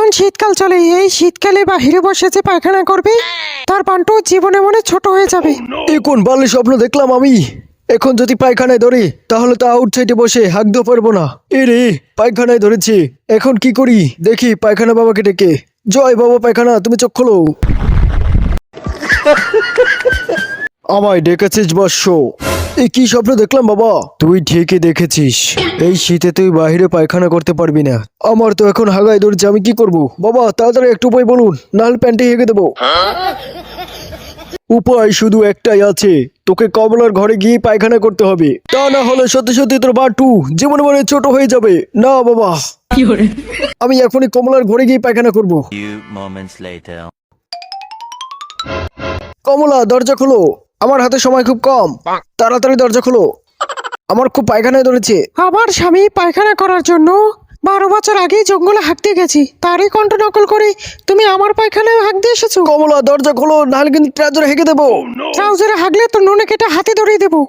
এখন শীতকাল চলে, এই শীতকালে বাহিরে বসে যে পায়খানা করবে তার পান্টু জীবনে মনে ছোট হয়ে যাবে। এ কোন বালের স্বপ্ন দেখলাম আমি? এখন যদি পায়খানায় ধরি তাহলে তো আউটসাইডে বসে হাঁকতেও পারবো না। এ রে, পায়খানায় ধরেছি, এখন কি করি? দেখি পায়খানা বাবাকে ডেকে। জয় বাবা পায়খানা, তুমি চোখ খোলো। আমায় ডেকেছিস বর্ষ? এই কি স্বপ্ন দেখলাম বাবা? তুই ঠিকই দেখেছিস, এই শীতে তুই বাইরে পায়খানা করতে পারবি না। আমার তো এখন হাগায় ধরছে, আমি কি করব? বাবা তাড়াতাড়ি একটু উপায় বলুন, নাহলে প্যান্টে হেগে দেবো। উপায় শুধু একটাই আছে, তোকে কমলার ঘরে গিয়ে পায়খানা করতে হবে, তা না হলে সত্যি সত্যি তোর বাটু জীবনে মনে ছোট হয়ে যাবে। না বাবা, আমি এখনই কমলার ঘরে গিয়ে পায়খানা করব। Few moments later. কমলা দরজা খোলো, আমার হাতে সময় খুব কম, তাড়াতাড়ি দরজা খোলো, আমার খুব পায়খানায় ধরেছে। আমার স্বামী পায়খানা করার জন্য 12 বছর আগেই জঙ্গলে হাঁকতে গেছি, তারই কণ্ঠ নকল করে তুমি আমার পায়খানায় হাঁক দিয়ে এসেছো। কমলা দরজা খোলো, নাহলে কিন্তু ট্রাউজারে হেগে দেবো। ট্রাউজারে হাগলে তো নুনে কেটে হাতে ধরিয়ে দেবো।